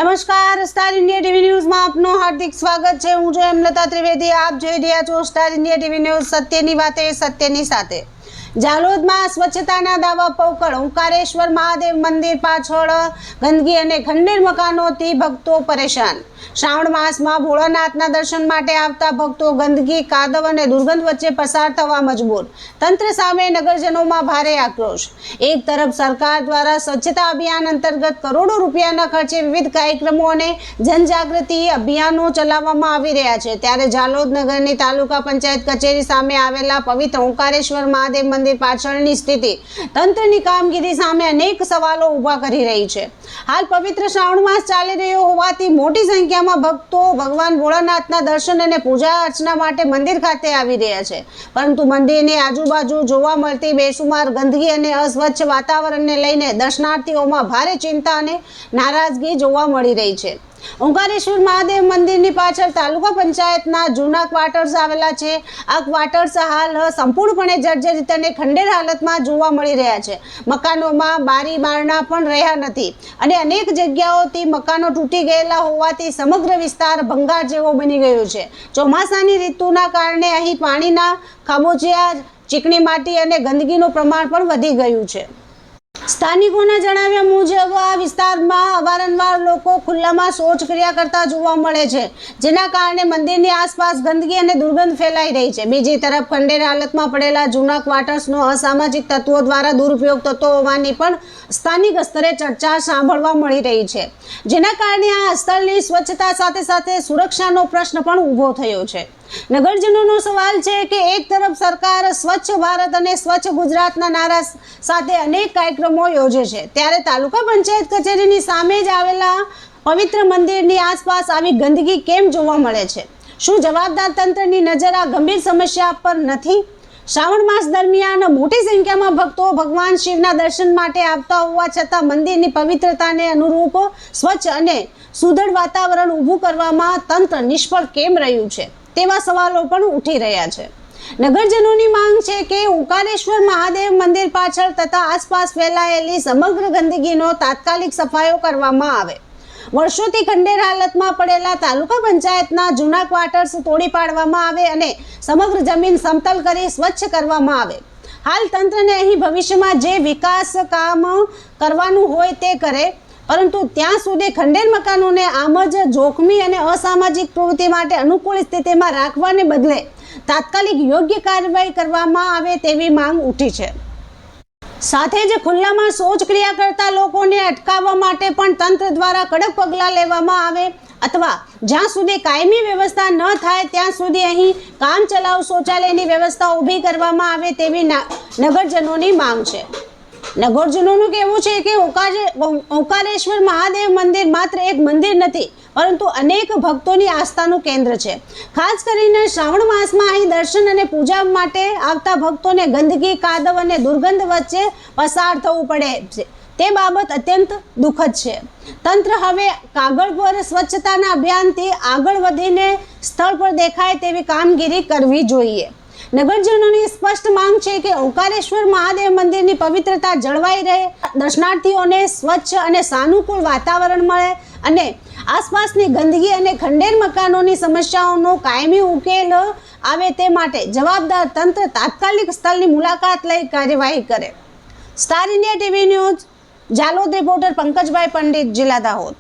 નમસ્કાર, star India TV ન્યૂઝમાં આપનું હાર્દિક સ્વાગત છે। હું છું હેમલતા ત્રિવેદી। આપ જોઈ રહ્યા છો સ્ટાર ઇન્ડિયા ટીવી ન્યૂઝ। સત્યની વાતે સત્યની સાથે। જાલોદમાં સ્વચ્છતાના દાવા પોકળ। ઓંકારેશ્વર મહાદેવ મંદિર પાછળ ગંદકી અને ખંડેર મકાનોથી ભક્તો પરેશાન। શ્રાવણ માસમાં ભોળાનાથના દર્શન માટે આવતા ભક્તો ગંદકી, કાદવ અને દુર્ગંધ વચ્ચે પસાર થવા મજબૂર। તંત્ર સામે નગરજનોમાં ભારે આક્રોશ। એક તરફ સરકાર દ્વારા સ્વચ્છતા અભિયાન અંતર્ગત કરોડો રૂપિયાના ખર્ચે વિવિધ કાર્યક્રમો અને જનજાગૃતિ અભિયાનો ચલાવવામાં આવી રહ્યા છે, ત્યારે જાલોદ નગરની તાલુકા પંચાયત કચેરી સામે આવેલા પવિત્ર ઓંકારેશ્વર મહાદેવ મંદિર પાછળની સ્થિતિ તંત્રની કામગીરી સામે અનેક સવાલો ઊભા કરી રહી છે। હાલ પવિત્ર શ્રાવણ માસ ચાલી રહ્યો હોવાથી મોટી સંખ્યામાં ભક્તો ભગવાન ભોળાનાથના દર્શન અને પૂજા અર્ચના માટે મંદિર ખાતે આવી રહ્યા છે, પરંતુ મંદિરની આજુબાજુ જોવા મળતી બેસુમાર ગંદકી અને અસ્વચ્છ વાતાવરણને લઈને દર્શનાર્થીઓમાં ભારે ચિંતા અને નારાજગી જોવા મળી રહી છે। ઓંકારેશ્વર મહાદેવ મંદિરની પાછળ તાલુકા પંચાયતના જૂના ક્વાર્ટર્સ આવેલા છે। આ ક્વાર્ટર્સ હાલ સંપૂર્ણપણે જર્જરિત અને ખંડેર હાલતમાં જોવા મળી રહ્યા છે। મકાનોમાં બારી બારણા પણ રહ્યા નથી અને અનેક જગ્યાઓથી મકાનો તૂટી ગયેલા હોવાથી સમગ્ર વિસ્તાર ભંગાર જેવો બની ગયો છે। ચોમાસાની ઋતુના કારણે અહીં પાણીના ખાબોચિયા, ચીકણી માટી અને ગંદકીનું પ્રમાણ પણ વધી ગયું છે। સ્થાનિકોના જણાવ્યા મુજબ આ વિસ્તારમાં અવારનવાર લોકો ખુલ્લામાં શૌચક્રિયા કરતા જોવા મળે છે, જેના કારણે મંદિરની આસપાસ ગંદકી અને દુર્ગંધ ફેલાઈ રહી છે। બીજી તરફ ખંડેર હાલતમાં પડેલા જૂના ક્વાર્ટર્સનો અસામાજિક તત્વો દ્વારા દુરુપયોગ થતો હોવાની પણ સ્થાનિક સ્તરે ચર્ચા સાંભળવા મળી રહી છે, જેના કારણે આ સ્થળની સ્વચ્છતા સાથે સાથે સુરક્ષાનો પ્રશ્ન પણ ઊભો થયો છે। નગરજનોનો સવાલ છે કે એક તરફ સરકાર સ્વચ્છ ભારત અને સ્વચ્છ ગુજરાતના નારા સાથે અનેક કાર્યક્રમો યોજે છે, ત્યારે તાલુકા પંચાયત કચેરીની સામે જ આવેલા પવિત્ર મંદિરની આસપાસ આવી ગંદકી કેમ જોવા મળે છે? શું જવાબદાર તંત્રની નજર આ ગંભીર સમસ્યા પર નથી? શ્રાવણ માસ દરમિયાન મોટી સંખ્યામાં ભક્તો ભગવાન શિવના દર્શન માટે આવતા હોવા છતાં મંદિરની પવિત્રતાને અનુરૂપ સ્વચ્છ અને સુદૃઢ વાતાવરણ ઊભું કરવામાં તંત્ર નિષ્ફળ કેમ રહ્યું છે તેવા સવાલો પણ ઉઠી રહ્યા છે। નગરજનોની માંગ છે કે ઓંકારેશ્વર મહાદેવ મંદિર પાછળ તથા આસપાસ ફેલાયેલી સમગ્ર ગંદકીનો તાત્કાલિક સફાયો કરવામાં આવે। વર્ષોથી ખંડેર હાલતમાં પડેલા તાલુકા પંચાયતના જૂના ક્વાર્ટર્સ તોડી પાડવામાં આવે અને સમગ્ર જમીન સમતલ કરી સ્વચ્છ કરવામાં આવે। હાલ તંત્રને અહીં ભવિષ્યમાં જે વિકાસ કામ કરવાનું હોય તે કરે, પરંતુ ત્યાં સુધી ખંડેર મકાનોને આમ જ જોખમી અને અસામાજિક પ્રવૃત્તિ માટે અનુકૂળ સ્થિતિમાં રાખવાને બદલે તાત્કાલિક યોગ્ય કાર્યવાહી કરવામાં આવે તેવી માંગ ઉઠી છે। સાથે જ ખુલ્લામાં શૌચક્રિયા કરતા લોકોને અટકાવવા માટે પણ તંત્ર દ્વારા કડક પગલાં લેવામાં આવે અથવા જ્યાં સુધી કાયમી વ્યવસ્થા ન થાય ત્યાં સુધી અહીં કામચલાઉ શૌચાલયની વ્યવસ્થા ઊભી કરવામાં આવે તેવી નગરજનોની માંગ છે। નગરજનોનું કહેવું છે કે ઓંકારેશ્વર મહાદેવ મંદિર માત્ર એક મંદિર નથી, પરંતુ અનેક ભક્તોની આસ્થાનું કેન્દ્ર છે। ખાસ કરીને શ્રાવણ માસમાં અહીં દર્શન અને પૂજા માટે આવતા ભક્તોને ગંદકી, કાદવ અને દુર્ગંધ વચ્ચે પસાર થવું પડે છે, તે બાબત અત્યંત દુઃખદ છે। તંત્ર હવે કાગળ પર સ્વચ્છતાના અભિયાનથી આગળ વધીને સ્થળ પર દેખાય તેવી કામગીરી કરવી જોઈએ। નગરજનોની સ્પષ્ટ માંગ છે કે ઓંકારેશ્વર મહાદેવ મંદિરની પવિત્રતા જળવાઈ રહે, દર્શનાર્થીઓને સ્વચ્છ અને સાનુકૂળ વાતાવરણ મળે અને આસપાસની ગંદકી અને ખંડેર મકાનોની સમસ્યાઓનો કાયમી ઉકેલ આવે તે માટે જવાબદાર તંત્ર તાત્કાલિક સ્થળની મુલાકાત લઈ કાર્યવાહી કરે। Star India TV news, Jhalod reporter Pankajbhai Pandit, જિલ્લા દાહોદ।